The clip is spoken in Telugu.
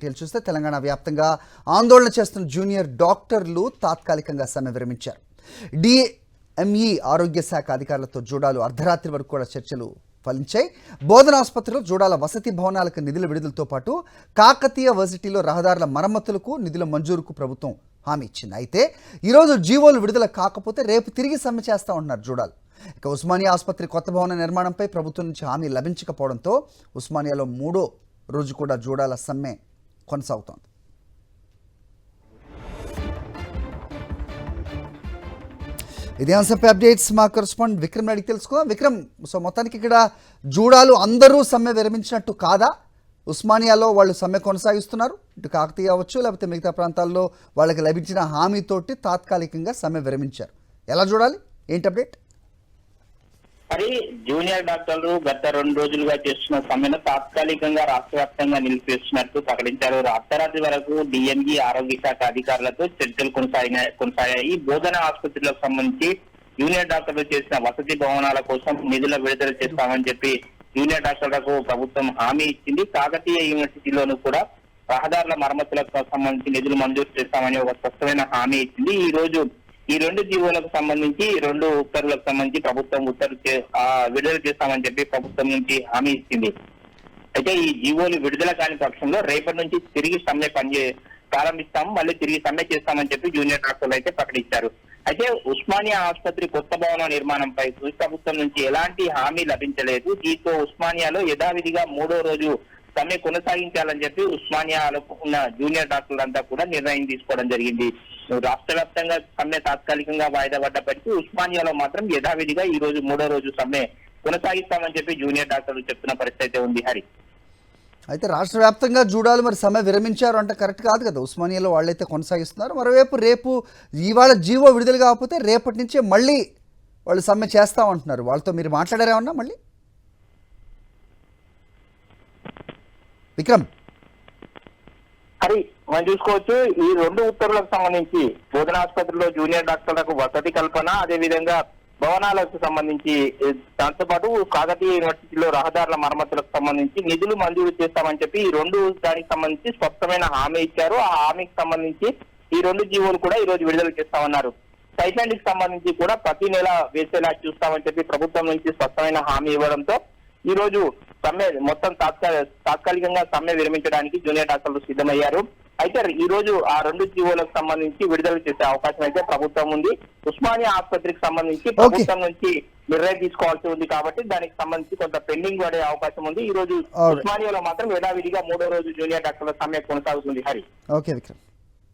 డీటెయిల్స్ చూస్తే తెలంగాణ వ్యాప్తంగా ఆందోళన చేస్తున్న జూనియర్ డాక్టర్లు తాత్కాలికంగా సమ్మె విరమించారు. డిఎంఈ ఆరోగ్య శాఖ అధికారులతో జూడాలు అర్ధరాత్రి వరకు కూడా చర్చలు ఫలించాయి. బోధన ఆసుపత్రిలో జూడాల వసతి భవనాలకు నిధుల విడుదలతో పాటు కాకతీయ వర్సిటీలో రహదారుల మరమ్మతులకు నిధుల మంజూరుకు ప్రభుత్వం హామీ ఇచ్చింది. అయితే ఈరోజు జీవోలు విడుదల కాకపోతే రేపు తిరిగి సమ్మె చేస్తా ఉంటున్నారు జూడాలు. ఇక ఉస్మానియా ఆసుపత్రి కొత్త భవన నిర్మాణంపై ప్రభుత్వం నుంచి హామీ లభించకపోవడంతో ఉస్మానియాలో 3వ రోజు కూడా జూడాల సమ్మె కొనసాగుతోంది. ఇదే అంశంపై అప్డేట్స్ మా కరెస్పాండెంట్ విక్రమ్ అడిగి తెలుసుకుందాం. విక్రమ్, సో మొత్తానికి ఇక్కడ జూడాలు అందరూ సమ్మె విరమించినట్టు కాదా? ఉస్మానియాలో వాళ్ళు సమ్మె కొనసాగిస్తున్నారు, ఇటు కాకతీయ అవ్వచ్చు లేకపోతే మిగతా ప్రాంతాల్లో వాళ్ళకి లభించిన హామీతోటి తాత్కాలికంగా సమ్మె విరమించారు. ఎలా చూడాలి, ఏంటి అప్డేట్? మరి జూనియర్ డాక్టర్లు గత 2 రోజులుగా చేస్తున్న సమ్మెను తాత్కాలికంగా రాష్ట్ర వ్యాప్తంగా నిలిపివేస్తున్నట్టు ప్రకటించారు. అర్ధరాత్రి వరకు డిఎంఈ ఆరోగ్య శాఖ అధికారులతో చర్చలు కొనసాగాయి. బోధన ఆసుపత్రులకు సంబంధించి జూనియర్ డాక్టర్లు చేసిన వసతి భవనాల కోసం నిధుల విడుదల చేస్తామని చెప్పి జూనియర్ డాక్టర్లకు ప్రభుత్వం హామీ ఇచ్చింది. కాకతీయ యూనివర్సిటీలోనూ కూడా రహదారుల మరమ్మతులకు సంబంధించి నిధులు మంజూరు చేస్తామని ఒక స్పష్టమైన హామీ ఇచ్చింది. ఈ 2 జీవోలకు సంబంధించి 2 ఉత్తర్వులకు సంబంధించి ప్రభుత్వం విడుదల చేస్తామని చెప్పి ప్రభుత్వం నుంచి హామీ ఇచ్చింది. అయితే ఈ జీవోలు విడుదల కాని పక్షంలో రేపటి నుంచి తిరిగి సమ్మె ప్రారంభిస్తాము, మళ్ళీ తిరిగి సమ్మె చేస్తామని చెప్పి జూనియర్ డాక్టర్లు అయితే ప్రకటించారు. అయితే ఉస్మానియా ఆసుపత్రి కొత్త భవన నిర్మాణంపై ప్రభుత్వం నుంచి ఎలాంటి హామీ లభించలేదు. దీంతో ఉస్మానియాలో యథావిధిగా 3వ రోజు సమ్మె కొనసాగించాలని చెప్పి ఉస్మానియాలో ఉన్న జూనియర్ డాక్టర్లంతా కూడా నిర్ణయం తీసుకోవడం జరిగింది. రాష్ట్ర వ్యాప్తంగా సమ్మె తాత్కాలికంగా వాయిదా పడ్డప్పటికీ ఉస్మానియాలో మాత్రం యథావిధిగా ఈ రోజు 3వ రోజు సమ్మె కొనసాగిస్తామని చెప్పి జూనియర్ డాక్టర్లు చెప్తున్న పరిస్థితి ఉంది. హరి, అయితే రాష్ట్ర వ్యాప్తంగా జూడాలు మరి సమ్మె విరమించారు అంటే కరెక్ట్ కాదు కదా. ఉస్మానియాలో వాళ్ళైతే కొనసాగిస్తున్నారు. మరోవైపు రేపు ఇవాళ జీవో విడుదల కాకపోతే రేపటి నుంచే మళ్ళీ వాళ్ళు సమ్మె చేస్తామంటున్నారు. వాళ్ళతో మీరు మాట్లాడారేమన్నా మళ్ళీ? విక్రమ్, హరి, మనం చూసుకోవచ్చు ఈ 2 ఉత్తర్వులకు సంబంధించి బోధన ఆసుపత్రిలో జూనియర్ డాక్టర్లకు వసతి కల్పన, అదేవిధంగా భవనాలకు సంబంధించి దాంతో పాటు కాకతీయ యూనివర్సిటీలో రహదారుల మరమ్మతులకు సంబంధించి నిధులు మంజూరు చేస్తామని చెప్పి ఈ 2 దానికి సంబంధించి స్పష్టమైన హామీ ఇచ్చారు. ఆ హామీకి సంబంధించి ఈ 2 జీవోలు కూడా ఈ రోజు విడుదల చేస్తామన్నారు. స్టైఫండ్ సంబంధించి కూడా ప్రతి నెల వేసేలా చూస్తామని చెప్పి ప్రభుత్వం నుంచి స్పష్టమైన హామీ ఇవ్వడంతో ఈ రోజు సమ్మె మొత్తం తాత్కాలికంగా సమ్మె విరమించడానికి జూనియర్ డాక్టర్లు సిద్ధమయ్యారు. అయితే ఈ రోజు ఆ 2 జీవోలకు సంబంధించి విడుదల చేసే అవకాశం అయితే ప్రభుత్వం ఉంది. ఉస్మానియా ఆసుపత్రికి సంబంధించి ప్రభుత్వం నుంచి నిర్ణయం తీసుకోవాల్సి ఉంది కాబట్టి దానికి సంబంధించి కొంత పెండింగ్ పడే అవకాశం ఉంది. ఈ రోజు ఉస్మానియాలో మాత్రం యథావిధిగా 3వ రోజు జూనియర్ డాక్టర్ల సమ్మె కొనసాగుతుంది. హరి, ఓకే విక్రమ్.